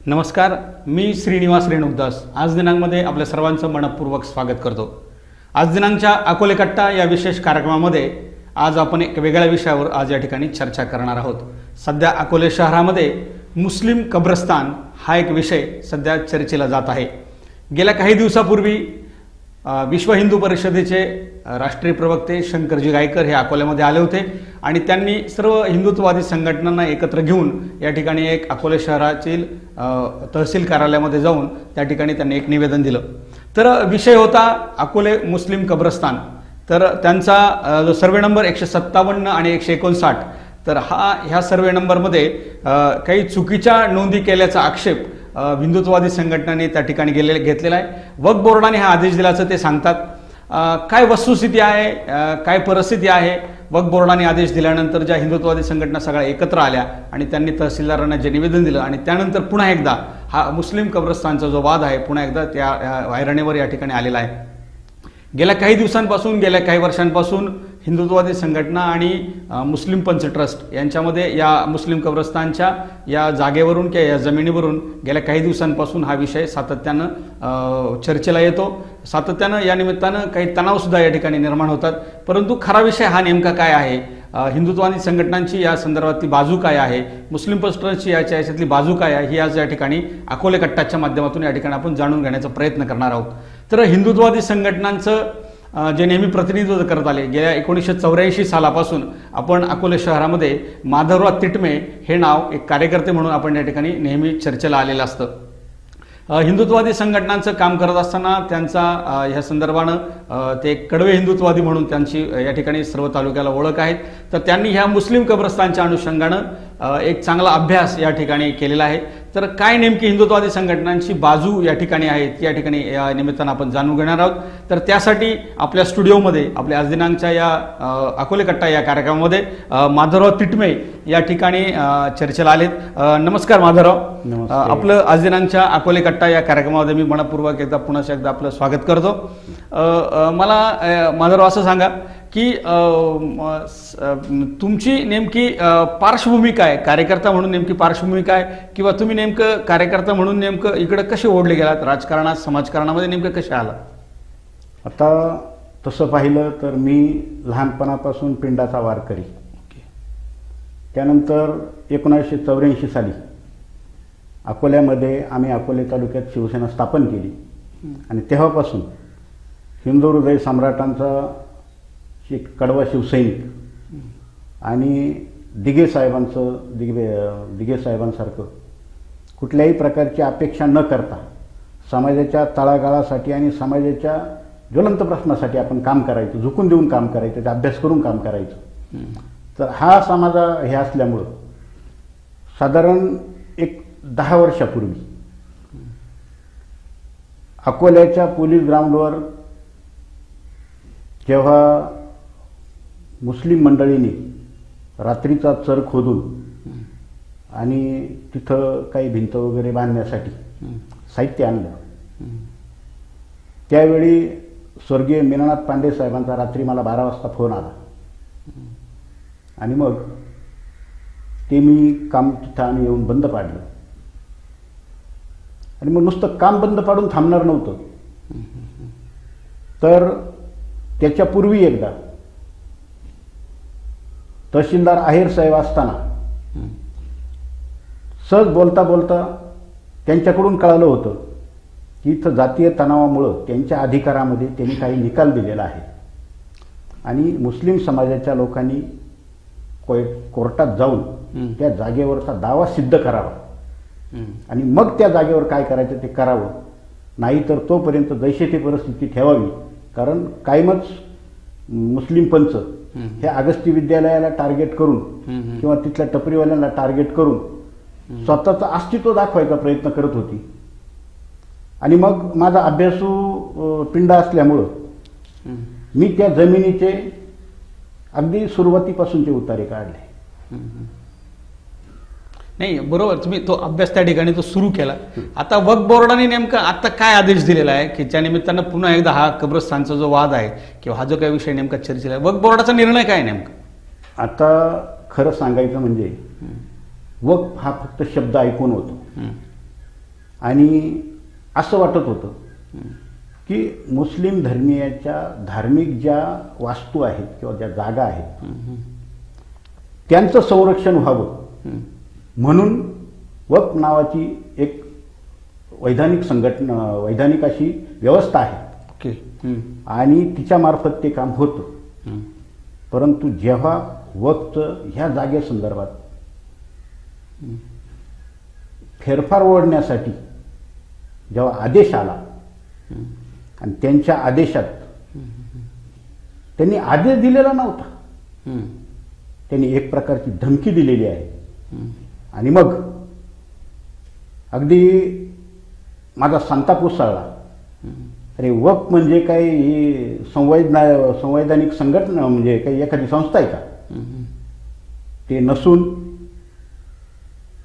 नमस्कार, मी श्रीनिवास रेणुकदास आज दिनांकमध्ये आपल्या सर्वांचं मनपूर्वक स्वागत करतो। आज दिनांकच्या अकोले कट्टा या विशेष कार्यक्रमामध्ये आज आपण एक वेगळ्या विषयावर आज या ठिकाणी चर्चा करणार आहोत। सध्या अकोले शहरामध्ये मुस्लिम कब्रस्तान हा एक विषय सध्या चर्चेला जात आहे। गेल्या काही दिवसापूर्वी विश्व हिंदू परिषदेचे राष्ट्रीय प्रवक्ते शंकरजी गायकर हे अकोल्यामध्ये आले होते आणि त्यांनी सर्व हिंदुत्ववादी संघटनांना एकत्र घेऊन या ठिकाणी एक अकोले शहरातील तहसील कार्यालयामध्ये जाऊन त्या ठिकाणी त्यांनी एक निवेदन दिलं। तर विषय होता अकोले मुस्लिम कब्रस्तान। तर त्यांचा जो सर्वे नंबर 157 आणि 159, तर ह्या सर्वे नंबरमध्ये काही चुकीच्या नोंदी केल्याचा आक्षेप हिंदुत्ववादी संघटनांनी त्या ठिकाणी घेतलेला आहे। वक्फ बोर्डाने हा आदेश दिल्याचं ते सांगतात। काय वस्तुस्थिती आहे, काय परिस्थिती आहे, वक्फ बोर्डाने आदेश दिल्यानंतर ज्या हिंदुत्ववादी संघटना सगळ्या एकत्र आल्या आणि त्यांनी तहसीलदारांना जे निवेदन दिलं आणि त्यानंतर पुन्हा एकदा हा मुस्लिम कब्रस्तानचा जो वाद आहे पुन्हा एकदा त्या ऐरणीवर या ठिकाणी आलेला आहे। गेल्या काही दिवसांपासून, गेल्या काही वर्षांपासून हिंदुत्ववादी संघटना आणि मुस्लिम पंच ट्रस्ट यांच्यामध्ये या मुस्लिम कब्रस्तानच्या या जागेवरून किंवा या जमिनीवरून गेल्या काही दिवसांपासून हा विषय सातत्यानं चर्चेला येतो। सातत्यानं या निमित्तानं काही तणावसुद्धा या ठिकाणी निर्माण होतात। परंतु खरा विषय हा नेमका काय आहे, हिंदुत्ववादी संघटनांची या संदर्भातली बाजू काय आहे, मुस्लिम पंच ट्रस्टची याच्यातली बाजू काय आहे, ही आज या ठिकाणी अकोले कट्टाच्या माध्यमातून या ठिकाणी आपण जाणून घेण्याचा प्रयत्न करणार आहोत। तर हिंदुत्ववादी संघटनांचं जे नेहमी प्रतिनिधित्व करत आले, गेल्या 1984 सालापासून आपण अकोले शहरामध्ये माधवराव तिटमे हे नाव एक कार्यकर्ते म्हणून आपण या ठिकाणी नेहमी चर्चेला आलेलं असतं। हिंदुत्ववादी संघटनांचं काम करत असताना त्यांचा ह्या संदर्भानं ते कडवे हिंदुत्ववादी म्हणून त्यांची या ठिकाणी सर्व तालुक्याला ओळख आहे। तर त्यांनी ह्या मुस्लिम कब्रस्तानच्या अनुषंगानं एक चांगला अभ्यास या ठिकाणी केलेला आहे। तर काय नेमकी हिंदुत्ववादी संघटनांची बाजू या ठिकाणी आहे ती या ठिकाणी या निमित्तानं आपण जाणून घेणार आहोत। तर त्यासाठी आपल्या स्टुडिओमध्ये आपल्या आज दिनांकच्या या अकोले कट्टा या कार्यक्रमामध्ये माधवराव तिटमे या ठिकाणी चर्चेला आलेत। नमस्कार माधवराव, आपलं आज दिनांकच्या अकोले कट्टा या कार्यक्रमामध्ये मी मनपूर्वक पुन्हा एकदा आपलं स्वागत करतो। मला माधवराव असं सांगा की तुमची नेमकी पार्श्वभूमी काय, कार्यकर्ता म्हणून नेमकी पार्श्वभूमी काय, किंवा तुम्ही नेमकं कार्यकर्ता म्हणून नेमकं इकडे कसे ओढले गेलात, राजकारणात समाजकारणामध्ये नेमकं कसे आला? आता तसं पाहिलं तर मी लहानपणापासून पिंडाचा वारकरी। त्यानंतर 1984 साली अकोल्यामध्ये आम्ही अकोले तालुक्यात शिवसेना स्थापन केली आणि तेव्हापासून हिंदू हृदय सम्राटांचा कडवा शिवसैनिक आणि दिघे साहेबांसारखं कुठल्याही प्रकारची अपेक्षा न करता समाजाच्या तळागाळासाठी आणि समाजाच्या ज्वलंत प्रश्नासाठी आपण काम करायचं, झुकून देऊन काम करायचं, अभ्यास करून काम करायचं। तर हा समाजा हे असल्यामुळं साधारण एक 10 वर्षापूर्वी अकोल्याच्या पोलीस ग्राउंडवर जेव्हा मुस्लिम मंडळींनी रात्रीचा चर खोदून आणि तिथं काही भिंत वगैरे बांधण्यासाठी साहित्य आणलं, त्यावेळी स्वर्गीय मीनानाथ पांडे साहेबांचा रात्री मला 12 वाजता फोन आला आणि मग ते मी काम तिथं आम्ही येऊन बंद पाडलं आणि मग नुसतं काम बंद पाडून थांबणार नव्हतं, तर त्याच्यापूर्वी एकदा तहसीलदार आहेर साहेब असताना सहज बोलता बोलता त्यांच्याकडून कळालं होतं की इथं जातीय तणावामुळं त्यांच्या अधिकारामध्ये त्यांनी काही निकाल दिलेला आहे आणि मुस्लिम समाजाच्या लोकांनी कोर्टात जाऊन त्या जागेवरचा दावा सिद्ध करावा आणि मग त्या जागेवर काय करायचं ते करावं, नाहीतर तोपर्यंत जैसे ती परिस्थिती ठेवावी। कारण कायमच मुस्लिम पंच हे अगस्ती विद्यालयाला टार्गेट करून किंवा तिथल्या टपरीवाल्यांना टार्गेट करून स्वतःचं अस्तित्व दाखवायचा प्रयत्न करत होती। आणि मग माझा अभ्यासू पिंडा असल्यामुळं मी त्या जमिनीचे अगदी सुरुवातीपासूनचे उतारे काढले। नाही, बरोबर, तुम्ही तो अभ्यास त्या ठिकाणी तो सुरू केला। आता वक्फ बोर्डाने नेमका आता काय आदेश दिलेला आहे की त्या निमित्तानं पुन्हा एकदा हा कब्रस्तानचा जो वाद आहे किंवा हा जो काही विषय नेमका चर्चेला आहे, वक्फ बोर्डाचा निर्णय काय नेमका? आता खरं सांगायचं म्हणजे वक्फ हा फक्त शब्द ऐकून होतो, आणि असं वाटत होतं की मुस्लिम धर्मीयाच्या धार्मिक ज्या वास्तू आहेत किंवा ज्या जागा आहेत त्यांचं संरक्षण व्हावं म्हणून वक्फ नावाची एक वैधानिक संघटना, वैधानिक अशी व्यवस्था आहे आणि तिच्यामार्फत ते काम होतं. परंतु जेव्हा वक्फचं ह्या जागेसंदर्भात फेरफार ओढण्यासाठी जेव्हा आदेश आला आणि त्यांच्या आदेशात त्यांनी आदेश दिलेला नव्हता, त्यांनी एक प्रकारची धमकी दिलेली आहे. आणि मग अगदी माझा संताप उसळला. अरे वक्फ म्हणजे काय ही संवैधानिक संघटना म्हणजे काही एखादी संस्था आहे का? ते नसून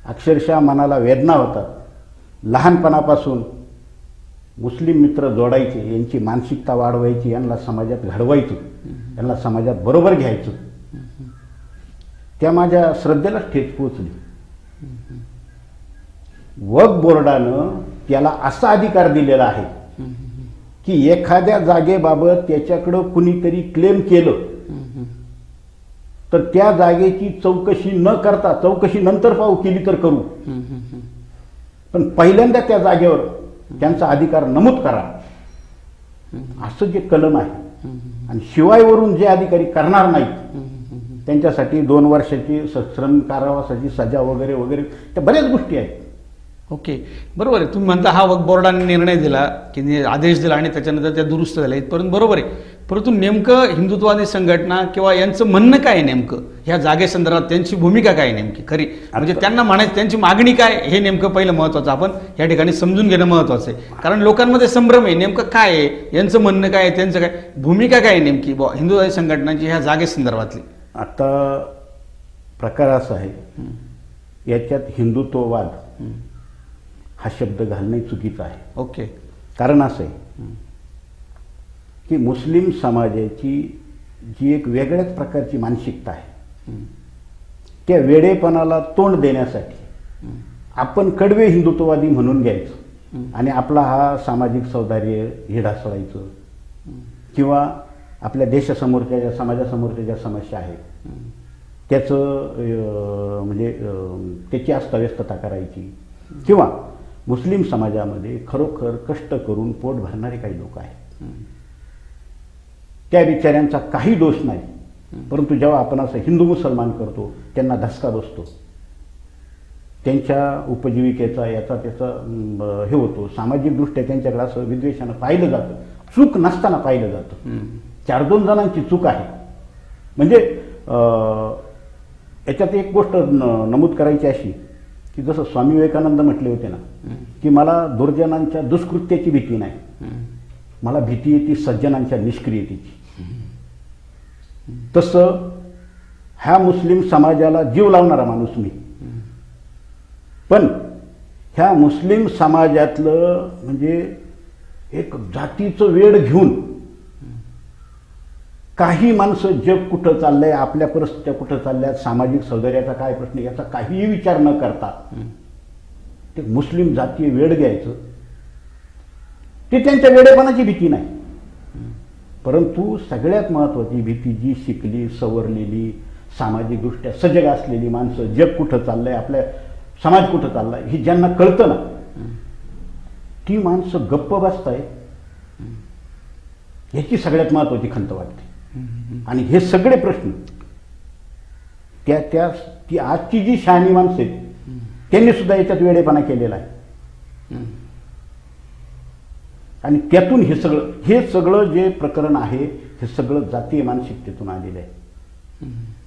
अक्षरशः मनाला वेदना होतात. लहानपणापासून मुस्लिम मित्र जोडायचे, यांची मानसिकता वाढवायची, यांना समाजात घडवायचं, यांना समाजात बरोबर घ्यायचं. त्या माझ्या श्रद्धेला ठेच पोचली. वक्फ बोर्डानं त्याला असा अधिकार दिलेला आहे की एखाद्या जागेबाबत त्याच्याकडं कुणीतरी क्लेम केलं तर त्या जागेची चौकशी न करता, चौकशी नंतर पाहू केली तर करू, पण पहिल्यांदा त्या जागेवर त्यांचा अधिकार नमूद करा, असं जे कलम आहे. आणि शिवायवरून जे अधिकारी करणार नाहीत त्यांच्यासाठी 2 वर्षाची सश्रम कारावासाची सजा वगैरे वगैरे त्या बऱ्याच गोष्टी आहेत. ओके, बरोबर आहे. तुम्ही म्हणता हा वक्फ बोर्डाने निर्णय दिला की आदेश दिला आणि त्याच्यानंतर त्या दुरुस्त झाल्या, इथपर्यंत बरोबर आहे. परंतु नेमकं हिंदुत्ववादी संघटना किंवा यांचं म्हणणं काय आहे नेमकं ह्या जागेसंदर्भात, त्यांची भूमिका काय आहे नेमकी खरी, म्हणजे त्यांना म्हणायचं त्यांची मागणी काय, हे नेमकं पहिलं महत्त्वाचं आपण या ठिकाणी समजून घेणं महत्त्वाचं आहे. कारण लोकांमध्ये संभ्रम आहे, नेमकं काय आहे, यांचं म्हणणं काय आहे, त्यांचं काय भूमिका काय आहे नेमकी हिंदुत्ववादी संघटनांची ह्या जागेसंदर्भातली. आता प्रकार असा आहे, याच्यात हिंदुत्ववाद हा शब्द घालणे चुकीचं आहे. ओके. कारण असं आहे की मुस्लिम समाजाची जी एक वेगळ्याच प्रकारची मानसिकता आहे, त्या वेडेपणाला तोंड देण्यासाठी आपण कडवे हिंदुत्ववादी म्हणून घ्यायचं आणि आपला हा सामाजिक सौंदर्य हे ढासळायचं, किंवा आपल्या देशासमोरच्या ज्या समाजासमोरच्या ज्या समस्या आहेत त्याचं म्हणजे त्याची अस्ताव्यस्तता करायची, किंवा मुस्लिम समाजामध्ये खरोखर कष्ट करून पोट भरणारे काही लोक आहेत, त्या बिचाऱ्यांचा काही दोष नाही. परंतु जेव्हा आपण असं हिंदू मुसलमान करतो त्यांना धसका बसतो, त्यांच्या उपजीविकेचा याचा त्याचा हे होतो, सामाजिकदृष्ट्या त्यांच्याकडे असं विद्वेषानं पाहिलं जातं, चूक नसताना पाहिलं जातं. 4-2 जणांची चूक आहे. म्हणजे याच्यात एक गोष्ट नमूद करायची अशी की जसं स्वामी विवेकानंद म्हटले होते ना की मला दुर्जनांच्या दुष्कृत्याची भीती नाही, मला भीती येते सज्जनांच्या निष्क्रियतेची. तसं ह्या मुस्लिम समाजाला जीव लावणारा माणूस मी, पण ह्या मुस्लिम समाजातलं म्हणजे एक जातीचं वेड घेऊन काही माणसं जग कुठं चाललंय, आपल्या परिस्थित्या कुठं चालल्यात, सामाजिक सौंदर्याचा काय प्रश्न, याचा काहीही विचार न करता ते मुस्लिम जातीय वेड घ्यायचं, ते त्यांच्या वेडेपणाची भीती नाही. परंतु सगळ्यात महत्वाची भीती जी शिकली सवरलेली सामाजिकदृष्ट्या सजग असलेली माणसं, जग कुठं चाललंय, आपल्या समाज कुठं चाललाय हे ज्यांना कळतं ना, ती माणसं गप्प बसताय, ह्याची सगळ्यात महत्वाची खंत वाटते. आणि हे सगळे प्रश्न ती आजची जी शहाणी माणसं आहेत त्यांनी सुद्धा याच्यात वेडेपणा केलेला आहे. आणि त्यातून हे सगळं जे प्रकरण आहे हे सगळं जातीय मानसिकतेतून आलेलं आहे.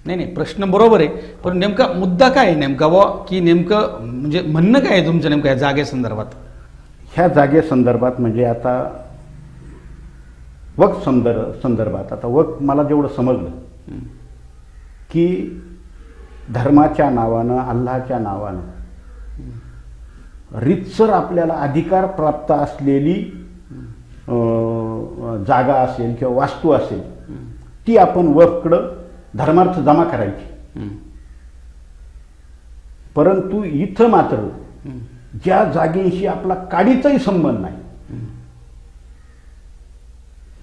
नाही, प्रश्न बरोबर आहे, पण नेमका मुद्दा काय आहे नेमका की नेमकं म्हणजे म्हणणं काय आहे तुमचं नेमकं ह्या जागेसंदर्भात? ह्या जागेसंदर्भात म्हणजे आता वक्फ संदर्भात आता वक्फ मला जेवढं समजलं की धर्माच्या नावानं, अल्लाच्या नावानं रितसर आपल्याला अधिकार प्राप्त असलेली जागा असेल किंवा वास्तू असेल ती आपण वक्फकडं धर्मार्थ जमा करायची. परंतु इथं मात्र ज्या जागेशी आपला काडीचाही संबंध नाही,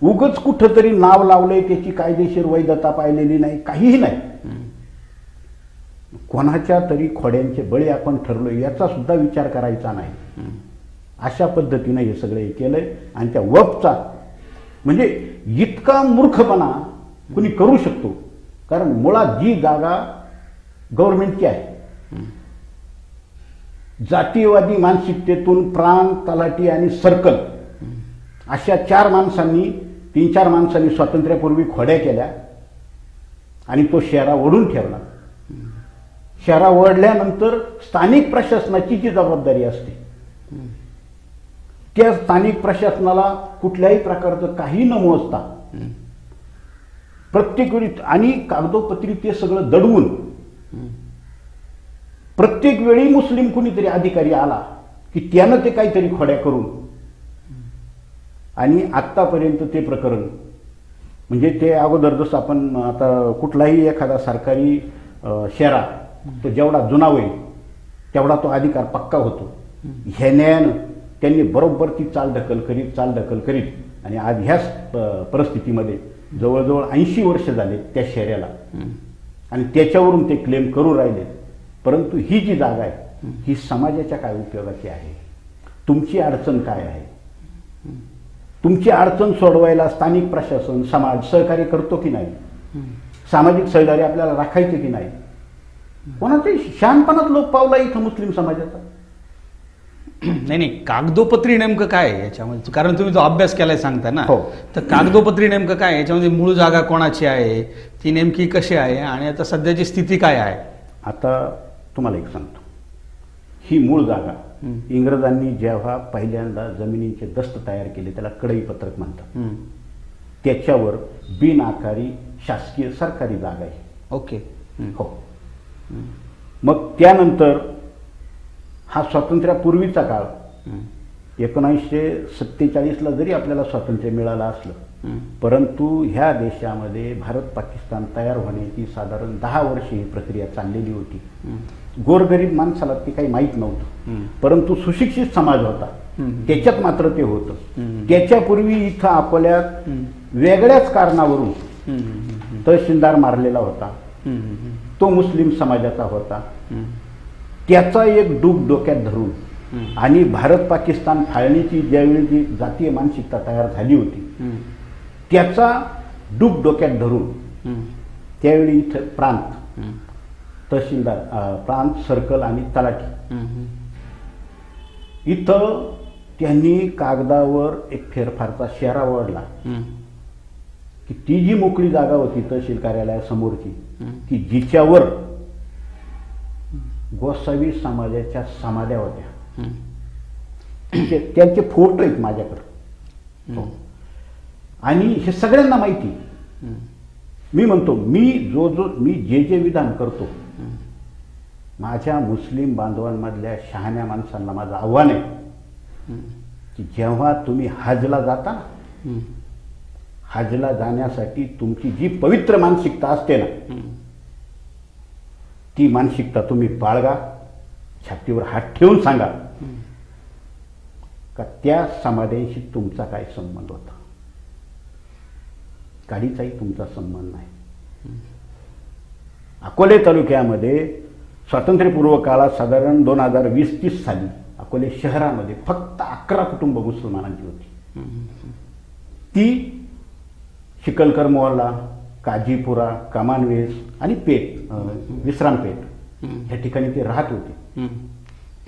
उगच कुठंतरी नाव लावलंय, त्याची कायदेशीर वैधता पाहिलेली नाही, काहीही नाही, कोणाच्या तरी खोड्यांचे बळी आपण ठरलोय याचा सुद्धा विचार करायचा नाही, अशा पद्धतीनं हे सगळं हे केलंय. आणि त्या वक्फचा म्हणजे इतका मूर्खपणा कुणी करू शकतो, कारण मुळात जी जागा गव्हर्नमेंटची आहे, जातीयवादी मानसिकतेतून प्रांत, तलाठी आणि सर्कल अशा 3-4 माणसांनी स्वातंत्र्यापूर्वी खोड्या केल्या आणि तो शेरा ओढून ठेवला. शेरा ओढल्यानंतर स्थानिक प्रशासनाची जी जबाबदारी असते, त्या स्थानिक प्रशासनाला कुठल्याही प्रकारचं काही न मोजता प्रत्येक वेळी आणि कागदोपत्री ते सगळं दडवून प्रत्येक वेळी मुस्लिम कुणीतरी अधिकारी आला की त्यानं ते काहीतरी खोड्या करून, आणि आत्तापर्यंत ते प्रकरण म्हणजे ते अगोदर जसं आपण आता कुठलाही एखादा सरकारी शेरा तो जेवढा जुना होईल तेवढा तो अधिकार पक्का होतो. ह्या न्यायानं त्यांनी बरोबर ती चालढकल करीत आणि आज ह्याच परिस्थितीमध्ये जवळजवळ 80 वर्ष झाले त्या शेऱ्याला, आणि त्याच्यावरून ते क्लेम करू राहिले. परंतु ही जी जागा आहे ही समाजाच्या काय उपयोगाची आहे? तुमची अडचण काय आहे? तुमची अडचण सोडवायला स्थानिक प्रशासन, समाज सहकार्य करतो की नाही? सामाजिक सहकार्य आपल्याला राखायचे की नाही? कोणाचाही शहाणपणात लोप पावला इथं मुस्लिम समाजाचा. नाही, कागदोपत्री नेमकं काय आहे याच्यामध्ये? कारण तुम्ही जो अभ्यास केलाय सांगता ना, हो. तर कागदोपत्री नेमकं काय आहे याच्यामध्ये? मूळ जागा कोणाची आहे, ती नेमकी कशी आहे, आणि आता सध्याची स्थिती काय आहे? आता तुम्हाला एक सांगतो, ही मूळ जागा इंग्रजांनी जेव्हा पहिल्यांदा जमिनीचे दस्त तयार केले, त्याला कडई पत्रक म्हणतात, त्याच्यावर बिनआकारी शासकीय सरकारी जागा आहे. ओके. हो. मग त्यानंतर हा स्वातंत्र्यापूर्वीचा काळ, 1947ला जरी आपल्याला स्वातंत्र्य मिळालं असलं, परंतु ह्या देशामध्ये भारत पाकिस्तान तयार होण्याची साधारण 10 वर्षे ही प्रक्रिया चाललेली होती. गोरगरीब माणसाला ते काही माहीत नव्हतं, परंतु सुशिक्षित समाज होता त्याच्यात मात्र ते होतं. त्याच्यापूर्वी इथं अकोल्यात वेगळ्याच कारणावरून तहसीलदार मारलेला होता, तो मुस्लिम समाजाचा होता. त्याचा एक डूब डोक्यात धरून आणि भारत पाकिस्तान फाळणीची ज्यावेळी जी जातीय मानसिकता तयार झाली होती, त्याचा डूब डोक्यात धरून त्यावेळी इथं प्रांत, तहसीलदार, प्रांत, सर्कल आणि तलाठी, इथं त्यांनी कागदावर एक फेरफारचा शेरा ओढला की ती जी मोकळी जागा होती तहसील कार्यालयासमोरची, की जिच्यावर गोसावी समाजाच्या समाध्या होत्या, त्यांचे फोटो आहेत माझ्याकडे, आणि हे सगळ्यांना माहिती. मी म्हणतो, मी जे विधान करतो, माझ्या मुस्लिम बांधवांमधल्या शहाण्या माणसांना माझं आव्हान आहे की जेव्हा तुम्ही हजला जाता ना, हजला जाण्यासाठी तुमची जी पवित्र मानसिकता असते ना, ती मानसिकता तुम्ही बाळगा. छातीवर हात ठेवून सांगा का त्या समाजाशी तुमचा काय संबंध होता. काडीचाही तुमचा संबंध नाही. अकोले तालुक्यामध्ये स्वातंत्र्यपूर्व काळात साधारण 2020-30 साली अकोले शहरामध्ये फक्त 11 कुटुंब मुसलमानांची होती. ती शिकलकर मोहल्ला, काजीपुरा, कमानवेस आणि पेठ, विश्रामपेठ या ठिकाणी ते राहत होते.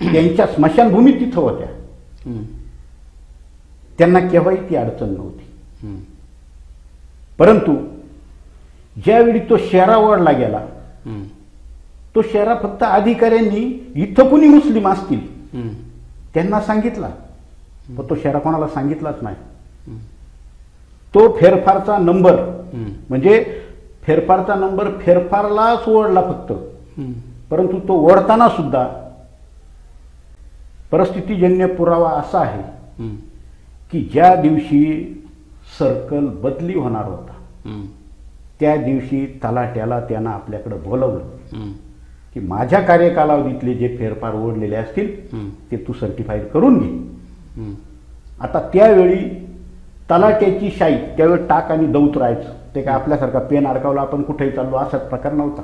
त्यांच्या स्मशानभूमी तिथं होत्या. त्यांना केव्हाही ती अडचण नव्हती. परंतु ज्यावेळी तो शेरा ओढला गेला, तो शेरा फक्त अधिकाऱ्यांनी इथं कुणी मुस्लिम असतील त्यांना सांगितला, पण तो शेरा कोणाला सांगितलाच नाही. तो फेरफारचा नंबर म्हणजे फेरफारचा नंबर फेरफारलाच ओढला फक्त, परंतु तो ओढताना सुद्धा परिस्थितीजन्य पुरावा असा आहे की ज्या दिवशी सर्कल बदली होणार होता त्या दिवशी तलाट्याला त्यानं आपल्याकडे बोलवलं की माझ्या कार्यकालावधीतले जे फेरफार ओढलेले असतील ते तू सर्टिफाईड करून घे. आता त्यावेळी तलाट्याची शाही, त्यावेळी टाक आणि दौत राहायचं. ते काय आपल्यासारखा पेन अडकावला आपण कुठेही चाललो असाच प्रकार नव्हता.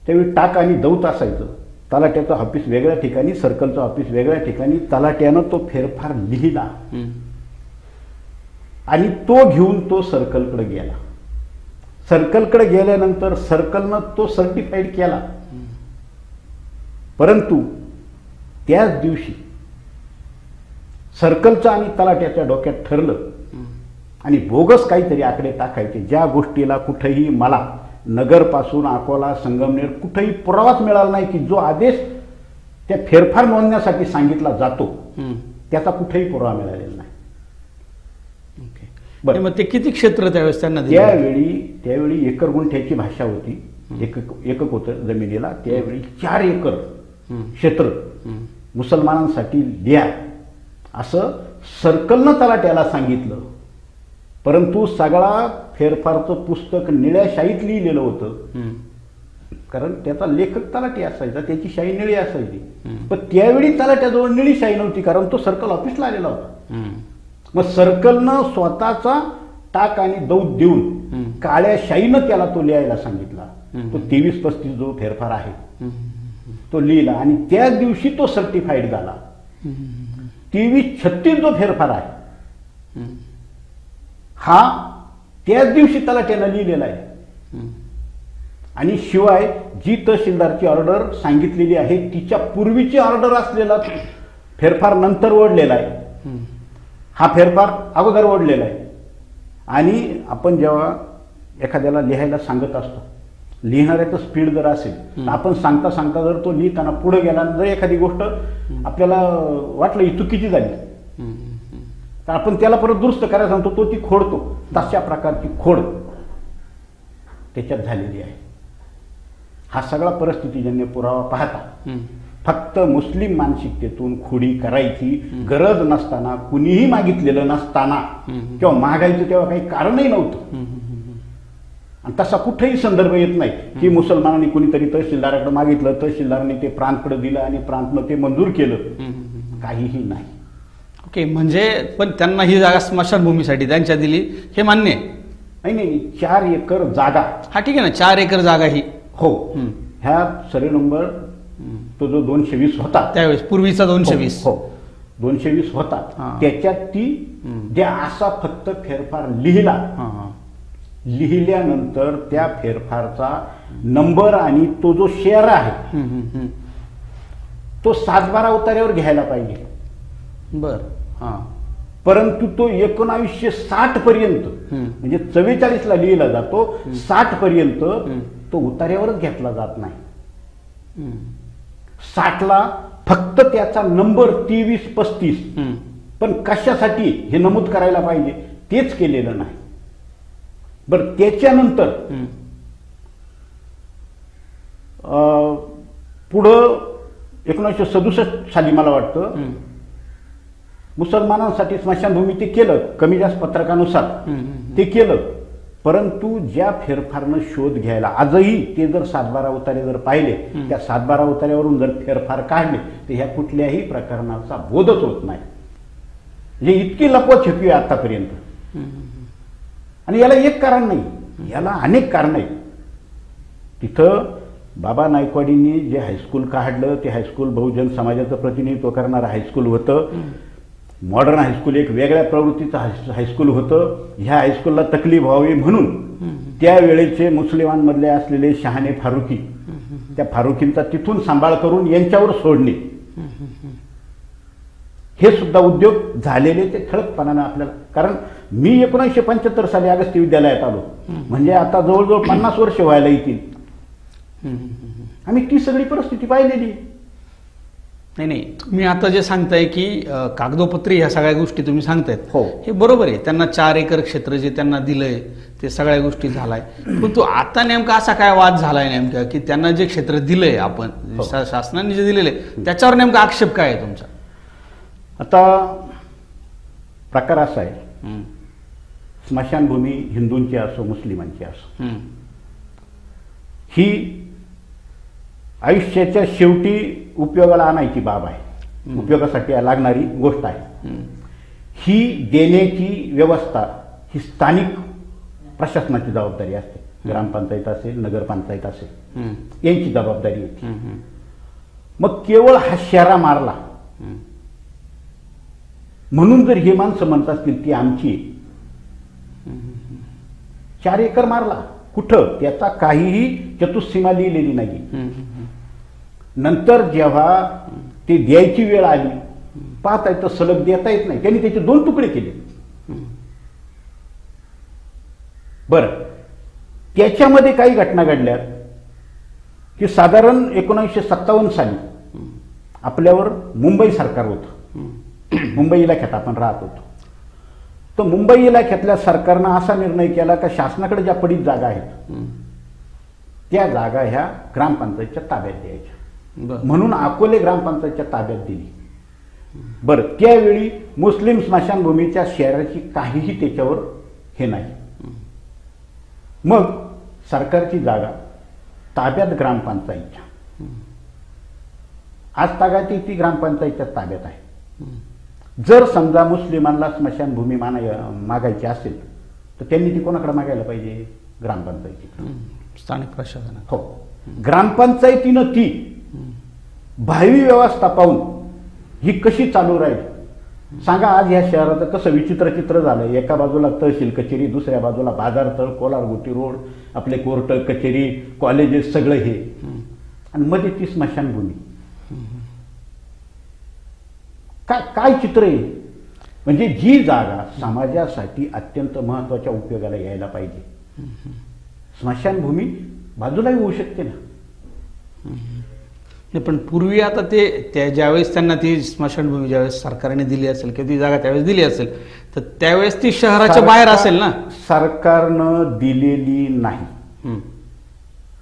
त्यावेळी टाक आणि दौत असायचं. तलाट्याचं ऑफिस वेगळ्या ठिकाणी, सर्कलचं ऑफिस वेगळ्या ठिकाणी. तलाट्यानं तो फेरफार लिहिला आणि तो घेऊन तो सर्कलकडे गेला. सर्कलकडे गेल्यानंतर सर्कलनं तो सर्टिफाईड केला. परंतु त्याच दिवशी सर्कलचं आणि तलाट्याच्या डोक्यात ठरलं आणि बोगस काहीतरी आकडे टाकायचे, ज्या गोष्टीला कुठेही मला नगरपासून अकोला, संगमनेर कुठेही पुरावाच मिळाला नाही की जो आदेश त्या फेरफार नोंदण्यासाठी सांगितला जातो त्याचा कुठेही पुरावा मिळालेला नाही. बरं, मग ते किती क्षेत्र त्यावेळेस त्यांना दिलं? त्यावेळी एकर गुंठ्याची भाषा होती. एकक होतं जमिनीला. त्यावेळी 4 एकर क्षेत्र मुसलमानांसाठी द्या असं सर्कलनं तलाट्याला सांगितलं. परंतु सगळा फेरफारचं पुस्तक निळ्या शाईत लिहिलेलं होतं, कारण त्याचा लेखक तलाठी असायचा, त्याची शाई निळी असायची. पण त्यावेळी तलाट्याजवळ निळी शाई नव्हती, कारण तो सर्कल ऑफिसला आलेला होता. मग सर्कलनं स्वतःचा टाक आणि दौत देऊन काळ्या शाईनं त्याला तो लिहायला सांगितला. तो 23-35 जो फेरफार आहे तो लिहिला आणि त्याच दिवशी तो सर्टिफाईड झाला. 23-36 जो फेरफार आहे हा त्याच दिवशी तलाट्यानं लिहिलेला आहे. आणि शिवाय जी तहसीलदारची ऑर्डर सांगितलेली आहे तिच्या पूर्वीची ऑर्डर असलेला फेरफार नंतर ओढलेला आहे. हा फेरफार अगोदर ओढलेला आहे. आणि आपण जेव्हा एखाद्याला लिहायला सांगत असतो, लिहिणाऱ्याचं स्पीड जर असेल तर आपण सांगता सांगता जर तो लिहिताना पुढे गेला, जर एखादी गोष्ट आपल्याला वाटलं ही चुकीची झाली तर आपण त्याला परत दुरुस्त करायला सांगतो, तो ती खोडतो. तशा प्रकारची खोड त्याच्यात झालेली आहे. हा सगळा परिस्थितीजन्य पुरावा पाहता फक्त मुस्लिम मानसिकतेतून खोडी करायची गरज नसताना, कुणीही मागितलेलं नसताना किंवा मागायचं तेव्हा काही कारणही नव्हतं. आणि तसा कुठेही संदर्भ येत नाही की मुसलमानांनी कुणीतरी तहसीलदाराकडे मागितलं, तहसीलदारांनी ते प्रांतकडे दिलं आणि प्रांतनं ते मंजूर केलं, काहीही नाही. ओके, म्हणजे पण त्यांना ही जागा स्मशानभूमीसाठी त्यांच्या दिली हे मान्य आहे? नाही, 4 एकर जागा. हा ठीक आहे ना, 4 एकर जागा ही. हो, ह्या सर्वे नंबर तो जो 220 होता त्यावेळेस, पूर्वीचा 220. हो, 220 होता. त्याच्यात ती द्या असा फक्त फेरफार लिहिला. लिहिल्यानंतर त्या फेरफारचा नंबर आणि तो जो शेअर आहे तो 7-12 उतार्यावर घ्यायला पाहिजे. बर. परंतु तो 1960 पर्यंत म्हणजे 44 ला लिहिला जातो, 60 पर्यंत तो उतार्यावरच घेतला जात नाही. 60 ला फक्त त्याचा नंबर 23-35, पण कशासाठी हे नमूद करायला पाहिजे तेच केलेलं नाही. बरं, त्याच्यानंतर पुढं 1967 साली मला वाटतं मुसलमानांसाठी स्मशानभूमी ते केलं, कमी जास्त पत्रकानुसार ते केलं. परंतु ज्या फेरफारनं शोध घ्यायला आजही ते जर 7-12 उतारे जर पाहिले, त्या 7-12 उतार्यावरून जर फेरफार काढले तर ह्या कुठल्याही प्रकरणाचा बोधच होत नाही. म्हणजे इतकी लपवाछपी आहे आतापर्यंत. आणि याला एक कारण नाही, याला अनेक कारण आहेत. तिथं बाबा नायकवाडींनी जे हायस्कूल काढलं ते हायस्कूल बहुजन समाजाचं प्रतिनिधित्व करणारं हायस्कूल होतं. मॉडर्न हायस्कूल एक वेगळ्या प्रवृत्तीचं हायस्कूल होतं. ह्या हायस्कूलला तकलीफ व्हावी म्हणून त्यावेळेचे मुस्लिमांमधले असलेले शहाणे फारुकी, त्या फारुकींचा तिथून सांभाळ करून यांच्यावर सोडणे, हे सुद्धा उद्योग झालेले ते ठळकपणानं आपल्याला. कारण मी 1975 साली अगस्ती विद्यालयात आलो, म्हणजे आता जवळजवळ 50 वर्ष व्हायला येतील. आम्ही ती सगळी परिस्थिती पाहिलेली. नाही, तुम्ही आता जे सांगताय की कागदोपत्री ह्या सगळ्या गोष्टी तुम्ही सांगतायत, हो, हे बरोबर आहे. त्यांना 4 एकर क्षेत्र जे त्यांना दिलंय ते सगळ्या गोष्टी झालाय. पण तो आता नेमका असा काय वाद झालाय नेमका की त्यांना जे क्षेत्र दिलंय आपण शासनाने जे दिलेले त्याच्यावर नेमका आक्षेप काय आहे तुमचा? आता प्रकार असा आहे, स्मशानभूमी हिंदूंची असो मुस्लिमांची असो, ही आयुष्याच्या शेवटी उपयोगाला आणायची बाब आहे, उपयोगासाठी लागणारी गोष्ट आहे. ही देण्याची व्यवस्था ही स्थानिक प्रशासनाची जबाबदारी असते. ग्रामपंचायत असेल, नगरपंचायत असेल, यांची जबाबदारी येते. मग केवळ हा शेरा मारला म्हणून जर हे माणसं म्हणत असतील ती आमची, 4 एकर मारला कुठं, त्याचा काहीही चतुष्सीमा लिहिलेली नाही. नंतर जेव्हा ते द्यायची वेळ आली, पाहता येतं सलग देता येत नाही, त्यांनी त्याचे 2 तुकडे केले. बरं, त्याच्यामध्ये काही घटना घडल्या की साधारण 1957 साली आपल्यावर मुंबई सरकार होतं. मुंबई इलाख्यात आपण राहत होतो. तर मुंबई इलाख्यातल्या सरकारनं असा निर्णय केला का शासनाकडे ज्या पडीत जागा आहेत त्या जागा ह्या ग्रामपंचायतच्या ताब्यात द्यायच्या, म्हणून अकोले ग्रामपंचायतच्या ताब्यात दिली. बरं, त्यावेळी मुस्लिम स्मशानभूमीच्या शहराची काहीही त्याच्यावर हे नाही. मग सरकारची जागा ताब्यात ग्रामपंचायतच्या, आज तागात ती ग्रामपंचायतच्या ताब्यात आहे. जर समजा मुस्लिमांना स्मशानभूमी मागायची असेल तर त्यांनी ती कोणाकडे मागायला पाहिजे? ग्रामपंचायतीकडे, स्थानिक प्रशासन. हो, ग्रामपंचायतीनं ती भावी व्यवस्था पाहून ही कशी चालू राहील सांगा. आज या शहराचं कसं विचित्र चित्र झालंय. एका बाजूला तहसील कचेरी, दुसऱ्या बाजूला बाजारतळ, कोलारगुटी रोड, आपले कोर्ट कचेरी, कॉलेजेस, सगळं हे, आणि मध्ये ती स्मशानभूमी. काय चित्र आहे. म्हणजे जी जागा समाजासाठी अत्यंत महत्वाच्या उपयोगाला यायला पाहिजे, स्मशानभूमी बाजूलाही होऊ शकते ना. पण पूर्वी आता ते ज्यावेळेस त्यांना ती स्मशानभूमी ज्यावेळेस सरकारने दिली असेल किंवा ती जागा त्यावेळेस दिली असेल तर त्यावेळेस ती शहराच्या बाहेर असेल ना. सरकारनं दिलेली नाही.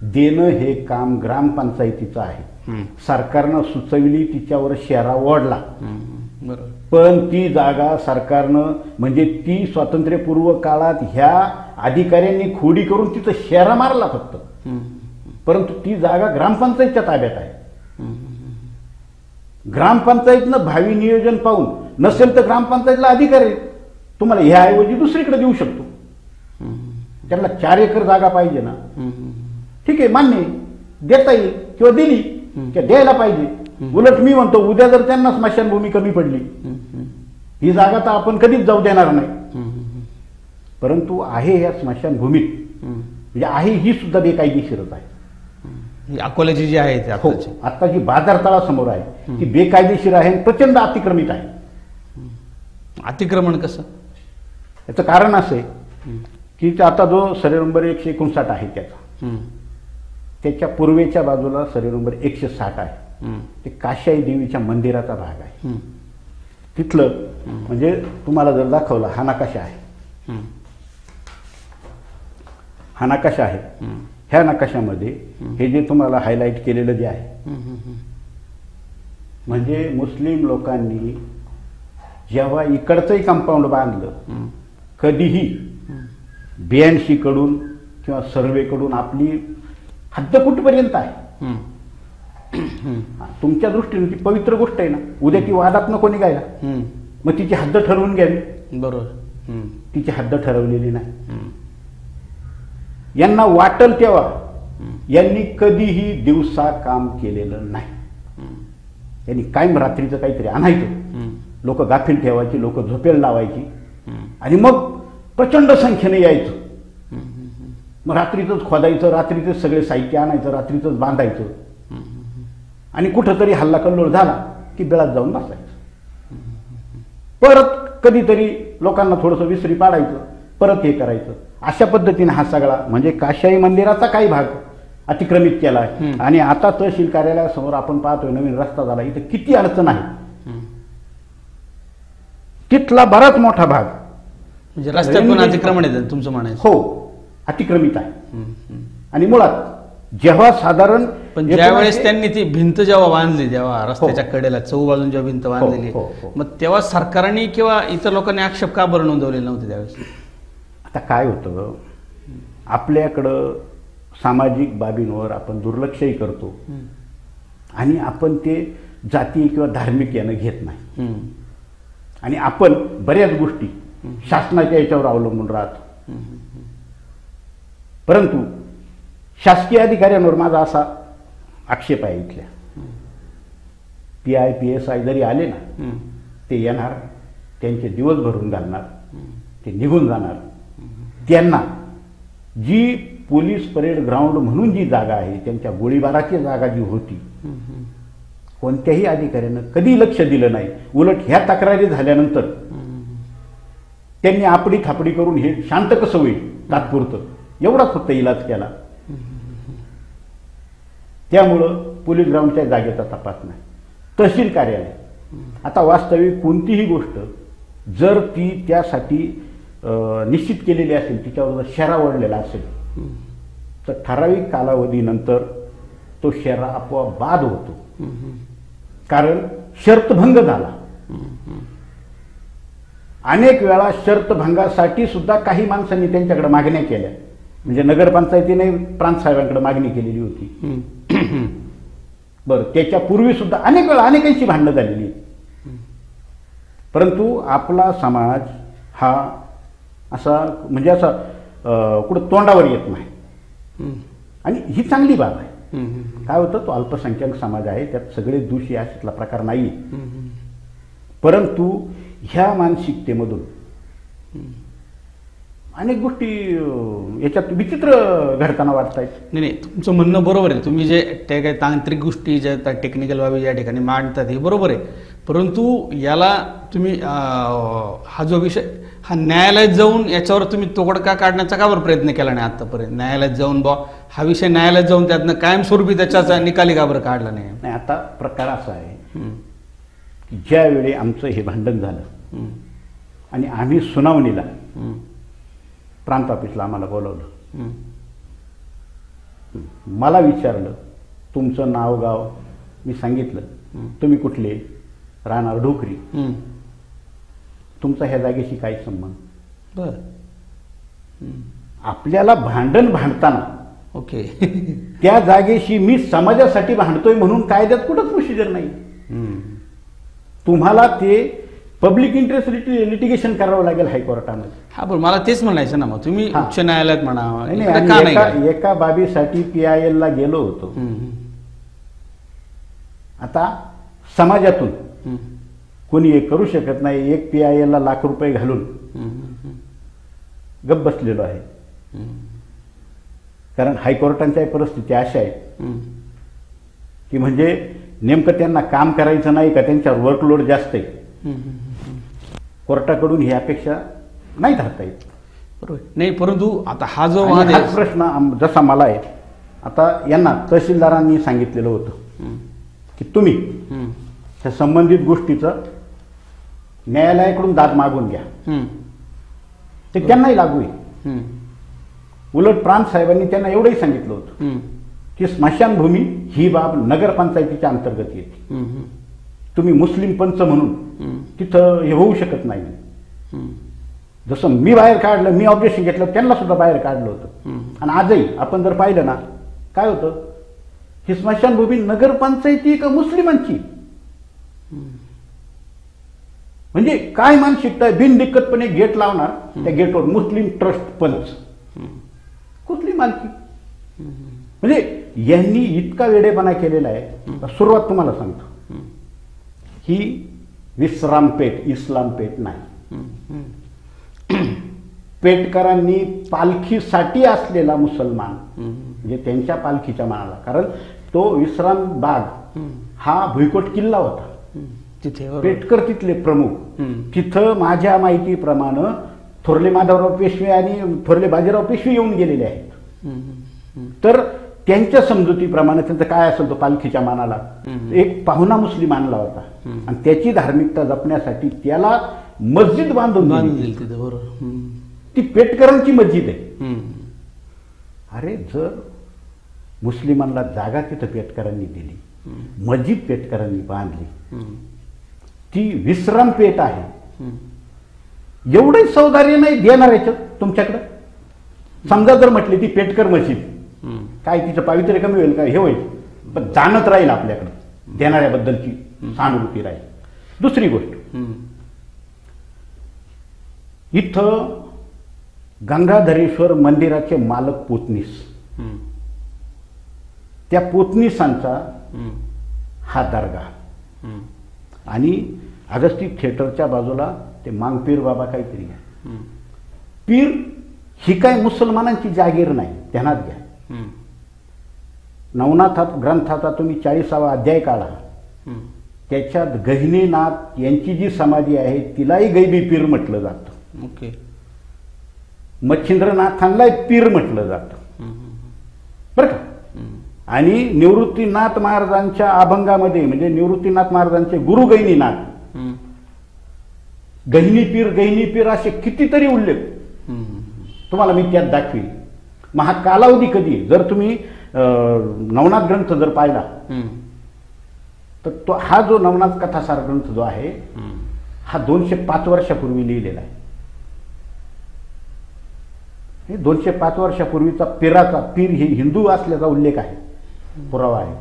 देणं हे काम ग्रामपंचायतीचं आहे. सरकारनं सुचविली, तिच्यावर शेरा ओढला, पण ती जागा सरकारनं म्हणजे ती स्वातंत्र्यपूर्व काळात ह्या अधिकाऱ्यांनी खोडी करून तिथं शेरा मारला फक्त, परंतु ती जागा ग्रामपंचायतच्या ताब्यात आहे. ग्रामपंचायतनं भावी नियोजन पाहून, नसेल तर ग्रामपंचायतला अधिकार आहे, तुम्हाला ह्याऐवजी दुसरीकडे देऊ शकतो. त्याला 4 एकर जागा पाहिजे ना, ठीक आहे, मान्य, देता येईल किंवा दिली किंवा द्यायला पाहिजे. उलट मी म्हणतो उद्या जर त्यांना स्मशानभूमी कमी पडली, ही जागा तर आपण कधीच जाऊ देणार नाही. परंतु आहे या स्मशानभूमीत, म्हणजे आहे ही सुद्धा बेकायदेशीरच आहे. अकोल्याची जी आहे आता जी बाजारतळासमोर आहे ती बेकायदेशीर आहे, प्रचंड अतिक्रमित आहे. अतिक्रमण कसं? याचं कारण असं आहे की आता जो सर्वे नंबर 159 आहे त्याच्या पूर्वेच्या बाजूला सर्वे नंबर 160 आहे. ते काशाई देवीच्या मंदिराचा भाग आहे. तिथलं म्हणजे तुम्हाला जर दाखवलं, हा नकाशा आहे, हा नकाशा आहे. ह्या नकाशामध्ये हे जे तुम्हाला हायलाइट केलेलं जे आहे, म्हणजे मुस्लिम लोकांनी जेव्हा इकडचंही कंपाऊंड बांधलं, कधीही 82 कडून किंवा सर्वेकडून आपली हद्द कुठपर्यंत आहे. तुमच्या दृष्टीने ती पवित्र गोष्ट आहे ना, उद्या ती वादात नको निघायला, मग तिची हद्द ठरवून घ्यावी. बरोबर, तिची हद्द ठरवलेली नाही. यांना वाटल तेव्हा यांनी कधीही दिवसा काम केलेलं नाही. यांनी कायम रात्रीचं काहीतरी आणायचं, लोक गाफील ठेवायची, लोक झोपेल लावायची, आणि मग प्रचंड संख्येने यायचं. मग रात्रीचंच खोदायचं, रात्रीचंच सगळे साहित्य आणायचं, रात्रीचंच बांधायचं, आणि कुठंतरी हल्ला कल्लोळ झाला की बेळात जाऊन बसायचं. परत कधीतरी लोकांना थोडंसं विसरी पाडायचं, परत हे करायचं. अशा पद्धतीने हा सगळा म्हणजे काशाई मंदिराचा काही भाग अतिक्रमित केला आहे. आणि आता तहसील कार्यालयासमोर आपण पाहतोय नवीन रस्ता झाला, इथे किती अडचण आहे. तिथला बराच मोठा भाग म्हणजे रस्त्यातून अतिक्रमण आहे तुमचं म्हणायचं? हो, अतिक्रमित आहे. आणि मुळात जेव्हा साधारण पण ज्यावेळेस त्यांनी ती भिंत जेव्हा बांधली, जेव्हा रस्त्याच्या कडेला चौबाजून जेव्हा भिंत बांधलेली, मग तेव्हा सरकारने किंवा इतर लोकांनी आक्षेप का बरं नोंदवलेले नव्हते त्यावेळेस? आता काय होतं, आपल्याकडं सामाजिक बाबींवर आपण दुर्लक्षही करतो आणि आपण ते जातीय किंवा धार्मिक यानं घेत नाही. हम्म. आणि आपण बऱ्याच गोष्टी शासनाच्या याच्यावर अवलंबून राहतो. परंतु शासकीय अधिकाऱ्यांवर माझा असा आक्षेप आहे, इथल्या PI PSI जरी आले ना, ते येणार, त्यांचे दिवस भरून घालणार, ते निघून जाणार. त्यांना जी पोलीस परेड ग्राउंड म्हणून जी जागा आहे, त्यांच्या गोळीबाराची जागा जी होती, कोणत्याही अधिकाऱ्यानं कधी लक्ष दिलं नाही. उलट ह्या तक्रारी झाल्यानंतर त्यांनी आपडी थापडी करून हे शांत कसं होईल तात्पुरतं, एवढाच फक्त इलाज केला. त्यामुळं पोलीस ग्राउंडच्या जागेचा तपास नाही. तहसील कार्यालय, आता वास्तविक कोणतीही गोष्ट जर ती त्यासाठी निश्चित केलेली असेल, तिच्यावर जर शेरा ओढलेला असेल, तर ठराविक कालावधीनंतर तो शेरा आपोआप बाद होतो. कारण शर्तभंग झाला. अनेक वेळा शर्तभंगासाठी सुद्धा काही माणसांनी त्यांच्याकडे मागण्या केल्या. म्हणजे नगरपंचायतीने प्रांत साहेबांकडे मागणी केलेली होती. बरं, त्याच्या पूर्वी सुद्धा अनेक वेळा अनेकांची भांडणं झालेली. परंतु आपला समाज हा असा म्हणजे असा कुठं तोंडावर येत नाही. आणि ही चांगली बाब आहे. काय होतं, तो अल्पसंख्याक समाज आहे, त्यात सगळे दोषी अशातला प्रकार नाही. परंतु ह्या मानसिकतेमधून अनेक गोष्टी याच्यात विचित्र घडताना वाटत आहेत. नाही नाही, तुमचं म्हणणं बरोबर आहे. तुम्ही जे ते काही तांत्रिक गोष्टी ज्या टेक्निकल बाबी या ठिकाणी मांडतात हे बरोबर आहे. परंतु याला तुम्ही हा जो विषय हा न्यायालयात जाऊन याच्यावर तुम्ही तोडगा काढण्याचा का बरं प्रयत्न केला नाही आतापर्यंत? न्यायालयात जाऊन हा विषय न्यायालयात जाऊन त्यातनं कायमस्वरूपी त्याच्याचा निकाली का बरं काढला नाही? नाही, आता प्रकार असा आहे की ज्यावेळी आमचं हे भांडण झालं आणि आम्ही सुनावणीला प्रांत ऑफिसला आम्हाला बोलवलं, मला विचारलं तुमचं नाव गाव, मी सांगितलं. तुम्ही कुठले? राहणार ढोकरी. तुमचा ह्या जागेशी काय संबंध? बर, आपल्याला भांडण भांडताना ओके त्या जागेशी मी समाजासाठी भांडतोय म्हणून कायद्यात कुठंच प्रोसिजर नाही. तुम्हाला ते पब्लिक इंटरेस्ट लिटिगेशन करावं लागेल हायकोर्टामध्ये. हा, पण मला तेच म्हणायचं ना, मग तुम्ही उच्च न्यायालयात म्हणा. एका बाबीसाठी PIL ला गेलो होतो. आता समाजातून कोणी हे करू शकत नाही. एक PIL ला लाख रुपये घालून गप्प बसलेलो आहे. कारण हायकोर्टांच्या परिस्थिती अशा आहेत की म्हणजे नेमकं त्यांना काम करायचं नाही का त्यांच्यावर वर्कलोड जास्त आहे. कोर्टाकडून ही अपेक्षा नाही धरता येत. बरोबर नाही, परंतु आता हा जो हाच प्रश्न जसा मला आहे, आता यांना तहसीलदारांनी सांगितलेलं होतं की तुम्ही त्या संबंधित गोष्टीचं न्यायालयाकडून दाद मागून घ्या. ते त्यांनाही लागू आहे. उलट प्रांत साहेबांनी त्यांना एवढंही सांगितलं होतं की स्मशानभूमी ही बाब नगरपंचायतीच्या अंतर्गत येते. तुम्ही मुस्लिम पंच म्हणून तिथं हे होऊ शकत नाही. जसं मी बाहेर काढलं, मी ऑब्जेक्शन घेतलं, त्यांना सुद्धा बाहेर काढलं होतं. आणि आजही आपण जर पाहिलं ना, काय होतं, ही स्मशानभूमी नगरपंचायती का मुस्लिमांची? म्हणजे काय मानसिकता, बिनदिक्कतपणे गेट लावणार, त्या गेटवर मुस्लिम ट्रस्ट पंच, कुठली मालकी? म्हणजे यांनी इतका वेडेपणा केलेला आहे. सुरुवात तुम्हाला सांगतो, ही विश्रामपेठ इस्लामपेठ नाही. पेठकरांनी पालखीसाठी असलेला मुसलमान, म्हणजे त्यांच्या पालखीच्या मानाला, कारण तो विश्राम बाग हा भुईकोट किल्ला होता तिथे, पेठकर तिथले प्रमुख. तिथं माझ्या माहितीप्रमाणे थोरले माधवराव पेशवे आणि थोरले बाजीराव पेशवे येऊन गेलेले आहेत. तर त्यांच्या समजुतीप्रमाणे त्यांचं काय असेल, तो पालखीच्या मानाला एक पाहुणा मुस्लिम आणला होता आणि त्याची धार्मिकता जपण्यासाठी त्याला मस्जिद बांधून दिली. ती पेठकरांची मस्जिद आहे. अरे, जर मुस्लिमांना जागा तिथं पेठकरांनी दिली, मस्जिद पेठकरांनी बांधली, ती विश्राम पेठ आहे, एवढंही सौदार्य नाही देणार याच्यात तुमच्याकडं. समजा जर म्हटली ती पेठकर मस्जिद, काय तिचं पावित्र्य कमी होईल का? हे होईल, पण जाणत राहील आपल्याकडं. देणाऱ्याबद्दलची सहानुभूती राहील. दुसरी गोष्ट, इथं गंगाधरेश्वर मंदिराचे मालक पोतनीस, त्या पोतनीसांचा हा दर्गा आणि अगस्ती थिएटरच्या बाजूला ते मांगपीर बाबा काहीतरी आहे. पीर ही काय मुसलमानांची जागीर नाही, ध्यानात घ्या. नवनाथ ग्रंथाचा तुम्ही 40वा अध्याय काढा, त्याच्यात गहिनीनाथ यांची जी समाधी आहे तिलाही गैबी पीर म्हटलं जातं. ओके. मच्छिंद्रनाथांना पीर म्हटलं जातं, बरं का. आणि निवृत्तीनाथ महाराजांच्या अभंगामध्ये म्हणजे निवृत्तीनाथ महाराजांचे गुरु गहिनीनाथ, गहिनी पीर असे कितीतरी उल्लेख तुम्हाला मी त्यात दाखवीन. मग हा कालावधी कधी, जर तुम्ही नवनाथ ग्रंथ जर पाहिला तर तो हा जो नवनाथ कथासार ग्रंथ जो आहे हा 205 वर्षापूर्वी लिहिलेला आहे. 205 वर्षापूर्वीचा पीर हे हिंदू असल्याचा उल्लेख आहे, पुरावा आहे.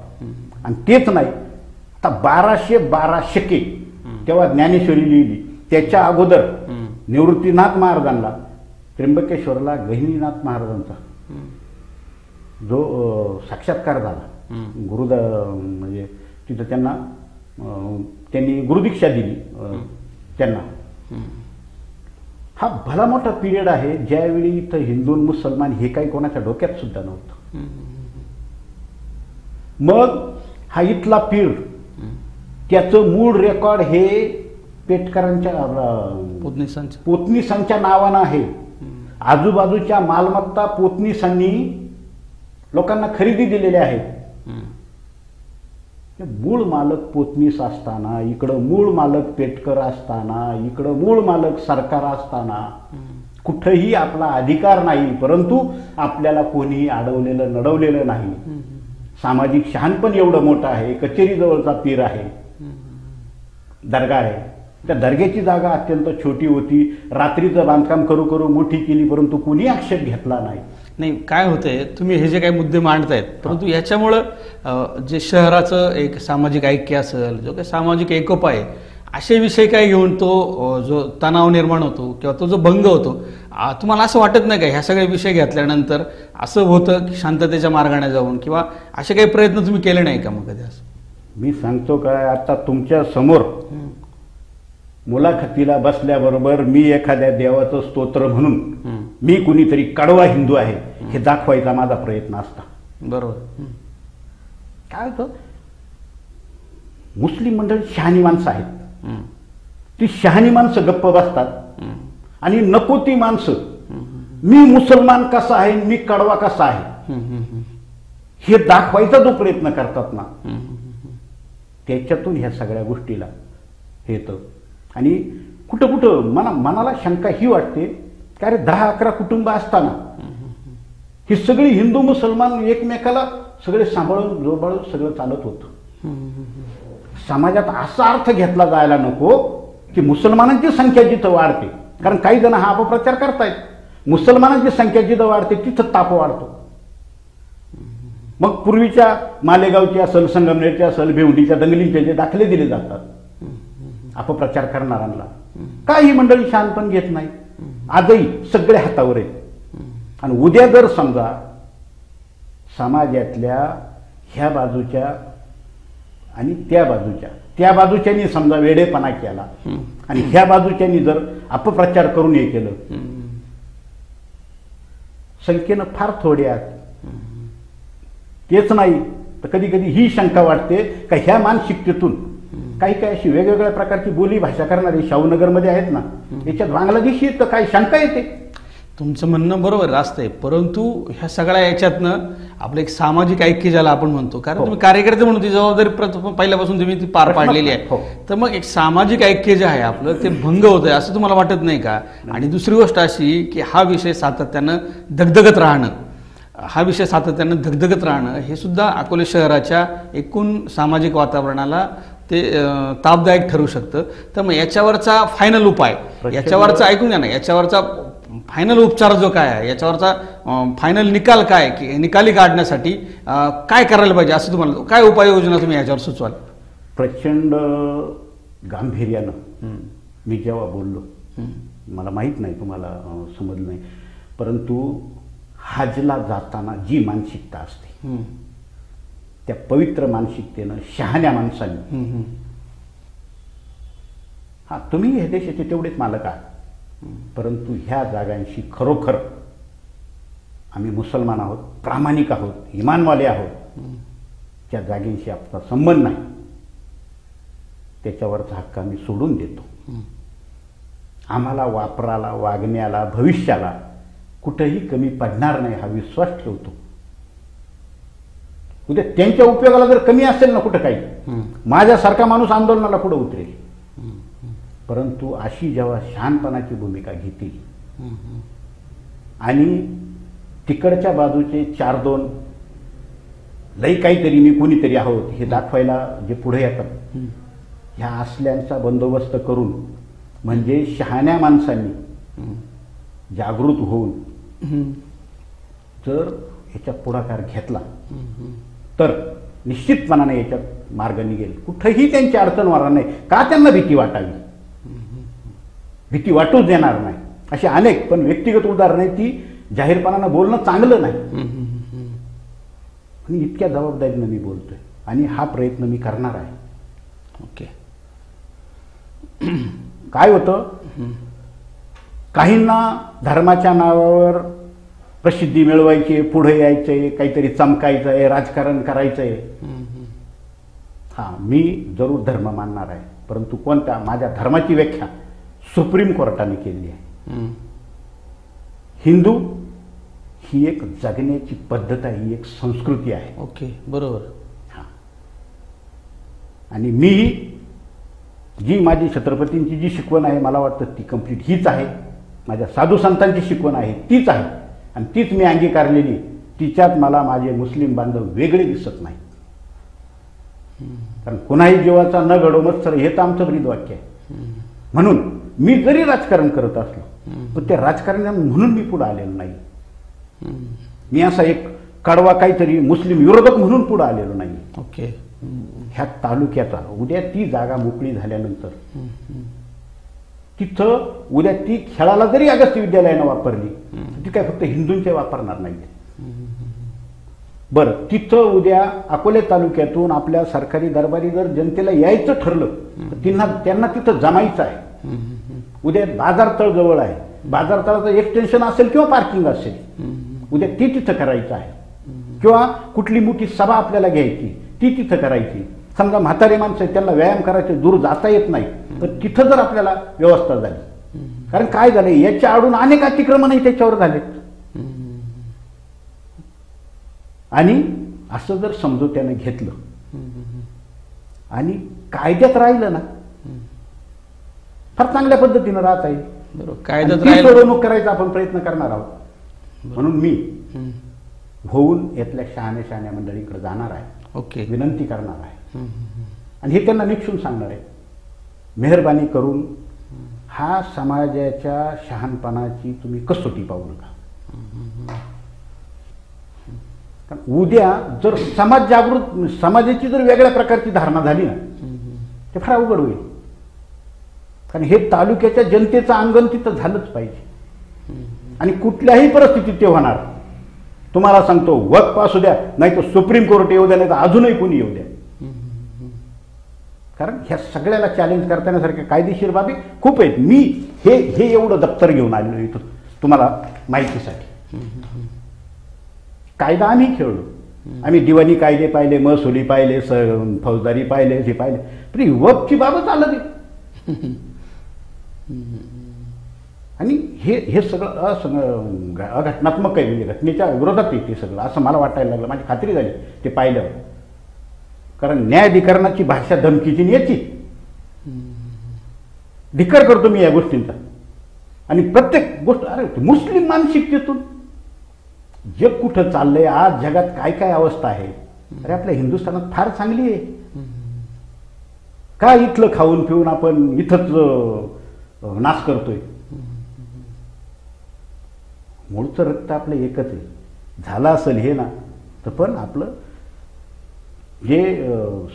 आणि तेच नाही, आता 1212 शके तेव्हा ज्ञानेश्वरी लिहिली. त्याच्या अगोदर निवृत्तीनाथ महाराजांना त्र्यंबकेश्वरला गहिनीनाथ महाराजांचा जो साक्षात्कार झाला, म्हणजे तिथं त्यांनी गुरुदीक्षा दिली त्यांना. हा भला मोठा पिरियड आहे ज्यावेळी इथं हिंदू मुसलमान हे काही कोणाच्या डोक्यात सुद्धा नव्हतं. मग हा इथला पीर, त्याचं मूळ रेकॉर्ड हे पेटकरांच्या पोतनीसांच्या नावानं आहे. आजूबाजूच्या मालमत्ता पोतनीसांनी लोकांना खरेदी दिलेल्या आहेत. मूळ मालक पोतनीस असताना, इकडं मूळ मालक पेटकर असताना, इकडं मूळ मालक सरकार असताना कुठंही आपला अधिकार नाही, परंतु आपल्याला कोणी अडवलेलं नडवलेलं नाही. सामाजिक शहाणपण एवढं मोठं आहे. कचेरीजवळचा पीर आहे, दर्गा आहे. त्या दर्ग्याची जागा अत्यंत छोटी होती. रात्रीचं बांधकाम करू करू मोठी केली, परंतु कुणी आक्षेप घेतला नाही. नाही, काय होतंय, तुम्ही हे जे काही मुद्दे मांडतायत, परंतु याच्यामुळं जे शहराचं एक सामाजिक ऐक्य असेल, जो काही सामाजिक एकोपा आहे, असे विषय काय घेऊन तो जो तणाव निर्माण होतो किंवा तो जो भंग होतो, तुम्हाला असं वाटत नाही का ह्या सगळे विषय घेतल्यानंतर असं होतं की शांततेच्या मार्गाने जाऊन किंवा असे काही प्रयत्न तुम्ही केले नाही का मग कधी? असं मी सांगतो काय, आता तुमच्या समोर मुलाखतीला बसल्याबरोबर मी एखाद्या देवाचं स्तोत्र म्हणून मी कुणीतरी कडवा हिंदू आहे हे दाखवायचा माझा प्रयत्न असता. बरोबर. काय होतं, मुस्लिम मंडळी शहाणी माणसं आहेत. ती शहाणी माणसं गप्प बसतात आणि नको ती माणसं मी मुसलमान कसा आहे, मी कडवा कसा आहे हे दाखवायचा जो प्रयत्न करतात ना, त्याच्यातून ह्या सगळ्या गोष्टीला हे येतं. आणि कुठं कुठं मनाला शंका ही वाटते की अरे 10-11 कुटुंब असताना ही सगळी हिंदू मुसलमान एकमेकाला सगळे सांभाळून जोबाळून सगळं चालत होतं. समाजात असा अर्थ घेतला जायला नको की मुसलमानांची संख्या जिथं वाढते, कारण काही जण हा अपप्रचार करतायत, मुसलमानांची संख्या जिथं वाढते तिथं ताप वाढतो. मग पूर्वीच्या मालेगावच्या असेल, संगमनेरच्या असेल, भेवंडीच्या दंगलींचे जे दाखले दिले जातात अपप्रचार करणाऱ्यांना, काही मंडळी शहाणपण घेत नाही. आजही सगळे हातावर आहेत. आणि उद्या जर समजा समाजातल्या ह्या बाजूच्या आणि त्या बाजूच्यानी समजा वेडेपणा केला आणि ह्या बाजूच्यानी जर अपप्रचार करून हे केलं, संख्येनं फार थोडे आहेत. तेच नाही तर कधी कधी ही शंका वाटते का ह्या मानसिकतेतून काही काही अशी वेगवेगळ्या प्रकारची बोली भाषा करणारी शाहूनगरमध्ये आहेत ना, याच्यात बांगलादेशी तर काही शंका येते. तुमचं म्हणणं बरोबर असतंय, परंतु ह्या सगळ्या याच्यातनं आपलं एक सामाजिक ऐक्य ज्याला आपण म्हणतो, कारण तुम्ही कार्यकर्ते म्हणून ती जबाबदारी पहिल्यापासून तुम्ही ती पार पाडलेली आहे, तर मग एक सामाजिक ऐक्य जे आहे आपलं ते भंग होत आहे असं तुम्हाला वाटत नाही का? आणि दुसरी गोष्ट अशी की हा विषय सातत्यानं धगधगत राहणं हे सुद्धा अकोले शहराच्या एकूण सामाजिक वातावरणाला ते तापदायक ठरू शकतं. तर मग याच्यावरचा फायनल उपाय, याच्यावरचा ऐकून घ्या ना, याच्यावरचा फायनल उपचार जो काय आहे, याच्यावरचा फायनल निकाली काढण्यासाठी काय करायला पाहिजे असं तुम्हाला काय उपाययोजना तुम्ही याच्यावर सुचवाल? प्रचंड गांभीर्यानं मी जेव्हा बोललो, मला माहीत नाही तुम्हाला समजलं नाही, परंतु हजला जाताना जी मानसिकता असते त्या पवित्र मानसिकतेनं शहाण्या माणसांनी, हा तुम्ही हे देशाचे तेवढेच मालक आहात, परंतु ह्या जागांशी खरोखर आम्ही मुसलमान आहोत, प्रामाणिक आहोत, इमानवाले आहोत, त्या जागेशी आपला संबंध नाही, त्याच्यावरचा हक्क आम्ही सोडून देतो. आम्हाला वापराला, वागण्याला, भविष्याला कुठेही कमी पडणार नाही हा विश्वास ठेवतो. उद्या त्यांच्या उपयोगाला जर कमी असेल ना कुठं काही, माझ्यासारखा माणूस आंदोलनाला पुढे उतरेल, परंतु अशी जेव्हा शहाणपणाची भूमिका घेतील आणि तिकडच्या बाजूचे 4-2 लई काहीतरी मी कोणीतरी आहोत हे दाखवायला जे पुढे येतात, ह्या असल्यांचा बंदोबस्त करून म्हणजे शहाण्या माणसांनी जागृत होऊन जर ह्याच्यात पुढाकार घेतला तर निश्चितपणाने याच्यात मार्ग निघेल. कुठेही त्यांची अडचण होणार नाही. का त्यांना भीती वाटावी? भीती वाटूच देणार नाही. अशी अनेक पण व्यक्तिगत उदाहरणं आहेत, ती जाहीरपणानं बोलणं चांगलं नाही, आणि इतक्या जबाबदारीनं मी बोलतोय आणि हा प्रयत्न मी करणार आहे. ओके. काय होतं, काहींना धर्माच्या नावावर प्रसिद्धी मिळवायची, पुढे यायचंय, काहीतरी चमकायचंय, राजकारण करायचंय. हा, मी जरूर धर्म मानणार आहे, परंतु कोणत्या, माझ्या धर्माची व्याख्या सुप्रीम कोर्टाने केली आहे. हिंदू ही एक जगण्याची पद्धत आहे, ही एक संस्कृती आहे. ओके, बरोबर. हा, आणि मी जी माझी छत्रपतींची जी शिकवण आहे, मला वाटतं ती कंप्लीट हीच आहे. माझ्या साधू संतांची शिकवण आहे तीच आहे, आणि तीच मी अंगीकारलेली. तिच्यात मला माझे मुस्लिम बांधव वेगळे दिसत नाही. कारण कुणाही जीवाचा न घडो मत्सर हे तर आमचं ब्रीदवाक्य आहे. म्हणून मी जरी राजकारण करत असलो पण त्या राजकारण्या म्हणून मी पुढे आलेलो नाही. मी असा एक कडवा काहीतरी मुस्लिम विरोधक म्हणून पुढे आलेलो नाही. ओके. ह्या तालुक्याचा उद्या ती जागा मोकळी झाल्यानंतर तिथं उद्या ती खेळाला जरी अगस्त्य विद्यालयानं वापरली ती काय फक्त हिंदूंचे वापरणार नाहीत. बरं, तिथं उद्या अकोले तालुक्यातून आपल्या सरकारी दरबारी जर जनतेला यायचं ठरलं तर त्यांना तिथं जमायचं आहे. उद्या बाजारतळ जवळ आहे, बाजारतळाचं एक्सटेन्शन असेल किंवा पार्किंग असेल, उद्या ती तिथं करायचं आहे. किंवा कुठली मोठी सभा आपल्याला घ्यायची ती तिथं करायची. समजा म्हातारे माणसं आहेत, त्यांना व्यायाम करायचे, दूर जाता येत नाही, तर तिथं जर आपल्याला व्यवस्था झाली. कारण काय झालंय, याच्या आडून अनेक अतिक्रमणही त्याच्यावर झालेत. आणि असं जर समजोत्यानं घेतलं आणि कायद्यात राहिलं ना, फार चांगल्या पद्धतीनं राहता येईल. बरोबर, कायद्यात सोडवणूक करायचा आपण प्रयत्न करणार आहोत. म्हणून मी होऊन यातल्या शहाण्या मंडळीकडे जाणार आहे. ओके. विनंती करणार आहे आणि हे त्यांना निक्षून सांगणार आहे, मेहरबानी करून हा समाजाच्या शहाणपणाची तुम्ही कसोटी पाहू नका. उद्या जर समाज जागृत, समाजाची जर वेगळ्या प्रकारची धारणा झाली ना, ते फार अवघड होईल. कारण हे तालुक्याच्या जनतेचं अंगण तिथं झालंच पाहिजे आणि कुठल्याही परिस्थितीत ते होणार. तुम्हाला सांगतो, वक्फ असू द्या, नाही तर सुप्रीम कोर्ट येऊ द्या, नाही तर अजूनही कोणी येऊ द्या. कारण ह्या सगळ्याला चॅलेंज करतानासारख्या कायदेशीर बाबी खूप आहेत. मी हे एवढं दप्तर घेऊन आलेलो इथं तुम्हाला माहितीसाठी. कायदा आम्ही खेळलो, आम्ही दिवाणी कायदे पाहिले, महसुली पाहिले, फौजदारी पाहिले, हे पाहिले, पण वक्फची बाबत आलं नाही. आणि हे सगळं अघटनात्मक आहे, म्हणजे घटनेच्या विरोधात येते सगळं, असं मला वाटायला लागलं. माझी खात्री झाली ते पाहिल्यावर. कारण न्यायाधिकरणाची भाषा धमकीची याची धिक्कार करतो मी या गोष्टींचा. आणि प्रत्येक गोष्ट, अरे मुस्लिम मानसिकतेतून जग कुठं चाललंय, आज जगात काय काय अवस्था आहे. अरे आपल्या हिंदुस्थानात फार चांगली आहे. का इथलं खाऊन पिऊन आपण इथंच नाश करतोय? मूळचं रक्त आपलं एकच आहे. झालं असेल हे ना, तर पण आपलं जे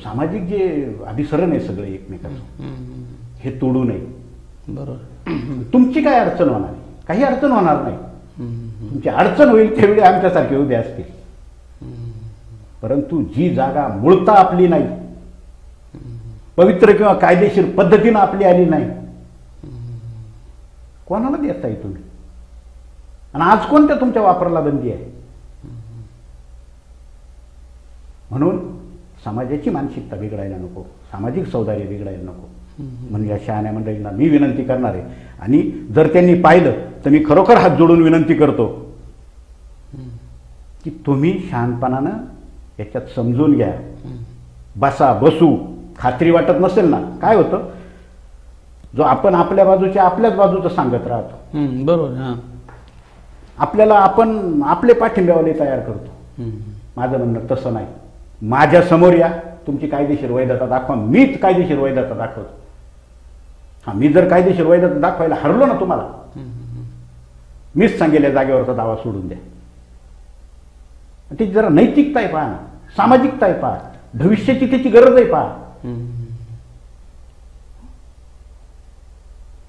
सामाजिक जे अभिसरण आहे सगळे एकमेकांचं, हे तोडू नये. बरोबर. तुमची काय अडचण होणार नाही, काही अडचण होणार नाही. तुमची अडचण होईल त्यावेळी आमच्यासारखे उभे असतील. परंतु जी जागा मूळता आपली नाही, पवित्र किंवा कायदेशीर पद्धतीनं आपली आली नाही, कोणाला देताय तुम्ही? आणि आज कोणत्या तुमच्या वापराला बंदी आहे? म्हणून समाजाची मानसिकता बिघडायला नको, सामाजिक सौंदर्य बिघडायला नको. म्हणून या शहाण्या मंडळींना मी विनंती करणार आहे. आणि जर त्यांनी पाहिलं तर मी खरोखर हात जोडून विनंती करतो की तुम्ही शहाणपणानं याच्यात समजून घ्या. बसू खात्री वाटत नसेल ना, काय होतं, जो आपण आपल्या बाजूच्या आपल्याच बाजूचं सांगत राहतो. बरोबर. आपल्याला आपण आपले पाठिंब्यावाले तयार करतो. माझं म्हणणं तसं नाही. माझ्या समोर या, तुमची कायदेशीर वैधता दाखवा, मीच कायदेशीर वैधता दाखवतो. मी जर कायदेशीर वैधता दाखवायला हरलो ना तुम्हाला, मीच सांगेल या जागेवरचा दावा सोडून द्या. ती जरा नैतिकता आहे पहा ना, सामाजिकता आहे पहा, भविष्याची त्याची गरज आहे पहा.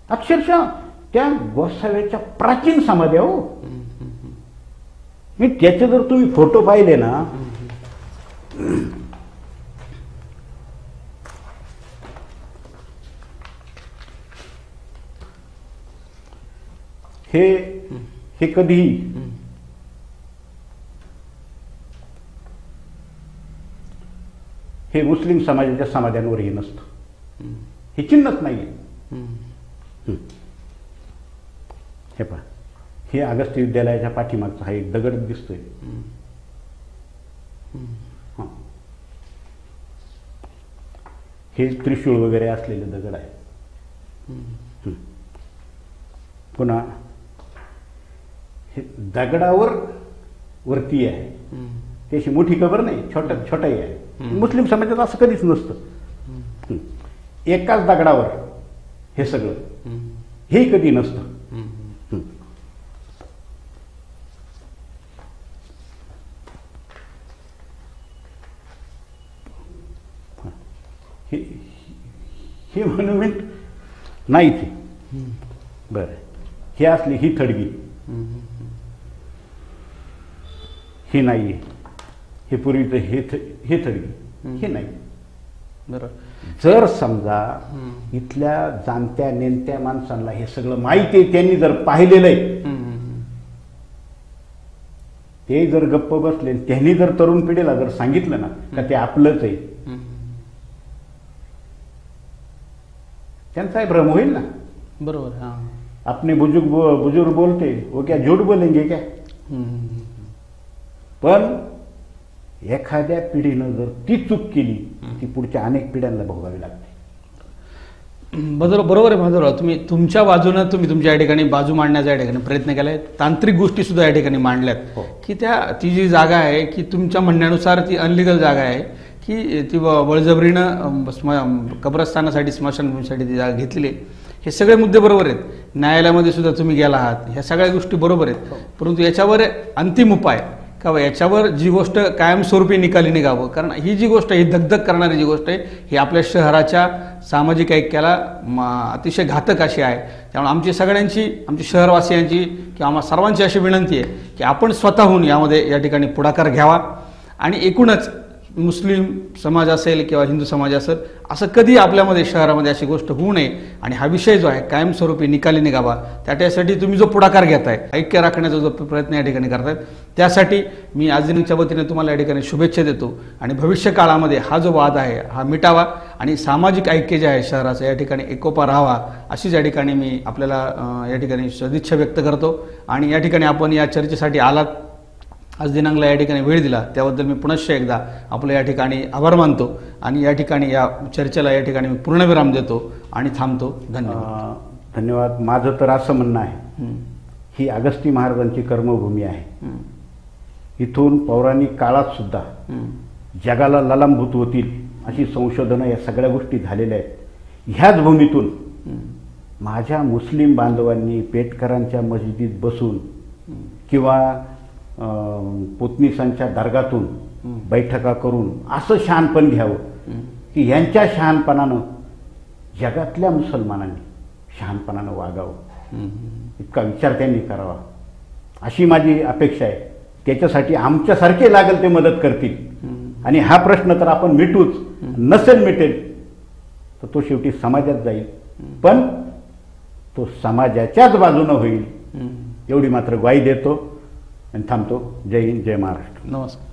अक्षरशः त्या गोसाव्याच्या प्राचीन समाध्या हो, मी त्याचे जर तुम्ही फोटो पाहिले ना, हे कधीही हे मुस्लिम समाजाच्या समाध्यांवर हे नसतं. हे चिन्हच नाहीये. हे पहा, हे अगस्त्य विद्यालयाच्या पाठीमागचा हा एक दगड दिसतोय. हे त्रिशूळ वगैरे असलेले दगड आहे. पुन्हा हे दगडावर वरती आहे, ती अशी मोठी कबर नाही, छोटाही आहे. मुस्लिम समाजात असं कधीच नसतं. एकाच दगडावर हे सगळं, हे कधी नसतं. हे मॉन्युमेंट नाही ते. बरं, हे असली ही थडगी, ही नाहीये. हे पूर्वीचं हे थडगी, हे नाही. बरोबर. जर समजा इथल्या जाणत्या नेणत्या माणसांना हे सगळं माहिती आहे, त्यांनी जर पाहिलेलं आहे, ते जर गप्प बसले, त्यांनी जर तरुण पिढीला जर सांगितलं ना का ते आपलंच आहे, त्यांचा भ्रम होईल ना. बरोबर. अपने बुजुर्ग बोलते वो क्या झूठ बोलेंगे क्या. पण एखाद्या पिढीनं जर ती चूक केली, ती पुढच्या अनेक पिढ्यांना भोगावी लागते. बरोबर आहे माधवराव. तुम्ही तुमच्या बाजूनं तुमच्या या ठिकाणी बाजू मांडण्याचा या ठिकाणी प्रयत्न केलाय. तांत्रिक गोष्टी सुद्धा या ठिकाणी मांडल्यात की ती जी जागा आहे की तुमच्या म्हणण्यानुसार ती अनलिगल जागा आहे, की ती बळजबरीनं कब्रस्थानासाठी स्मशानभूमीसाठी ती जागा घेतलेली आहे. हे सगळे मुद्दे बरोबर आहेत. न्यायालयामध्ये सुद्धा तुम्ही गेला आहात, ह्या सगळ्या गोष्टी बरोबर आहेत. परंतु याच्यावर अंतिम उपाय का याच्यावर जी गोष्ट कायमस्वरूपी निकाली निघावं. कारण ही जी गोष्ट आहे, ही धगधग करणारी जी गोष्ट आहे, ही आपल्या शहराच्या सामाजिक ऐक्याला अतिशय घातक अशी आहे. त्यामुळे आमची शहरवासियांची किंवा आम्हा सर्वांची अशी विनंती आहे की आपण स्वतःहून यामध्ये या ठिकाणी पुढाकार घ्यावा. आणि एकूणच मुस्लिम समाज असेल किंवा हिंदू समाज असेल, असं कधी आपल्यामध्ये शहरामध्ये अशी गोष्ट होऊ नये. आणि हा विषय जो आहे कायमस्वरूपी निकाली निघावा, त्यासाठी तुम्ही जो पुढाकार घेताय, ऐक्य राखण्याचा जो प्रयत्न या ठिकाणी करतायत, त्यासाठी मी आजच्या वतीने तुम्हाला या ठिकाणी शुभेच्छा देतो. आणि भविष्य काळामध्ये हा जो वाद आहे हा मिटावा आणि सामाजिक ऐक्य जे आहे शहराचं या ठिकाणी एकोपा राहावा, अशीच या ठिकाणी मी आपल्याला या ठिकाणी सदिच्छा व्यक्त करतो. आणि या ठिकाणी आपण या चर्चेसाठी आलात, आज दिनांकला या ठिकाणी वेळ दिला, त्याबद्दल मी पुनश्च एकदा आपलं या ठिकाणी आभार मानतो. आणि या ठिकाणी या चर्चेला या ठिकाणी मी पूर्णविराम देतो आणि थांबतो. धन्यवाद. धन्यवाद. माझं तर असं म्हणणं आहे, ही अगस्ती महाराजांची कर्मभूमी आहे. इथून पौराणिक काळात सुद्धा जगाला ललांभूत होतील अशी संशोधनं या सगळ्या गोष्टी झालेल्या आहेत. ह्याच भूमीतून माझ्या मुस्लिम बांधवांनी पेटकरांच्या मस्जिदीत बसून किंवा पोतनीसांच्या दर्गातून बैठका करून असं शहाणपण घ्यावं की यांच्या शहाणपणानं जगातल्या मुसलमानांनी शहाणपणानं वागावं, इतका विचार त्यांनी करावा अशी माझी अपेक्षा आहे. त्याच्यासाठी आमच्यासारखे लागेल ते मदत करतील. आणि हा प्रश्न तर आपण मिटूच, नसेल मिटेल तर तो शेवटी समाजात जाईल, पण तो समाजाच्याच बाजूनं होईल एवढी मात्र ग्वाही देतो आणि थांबतो. जय हिंद, जय महाराष्ट्र. नमस्कार.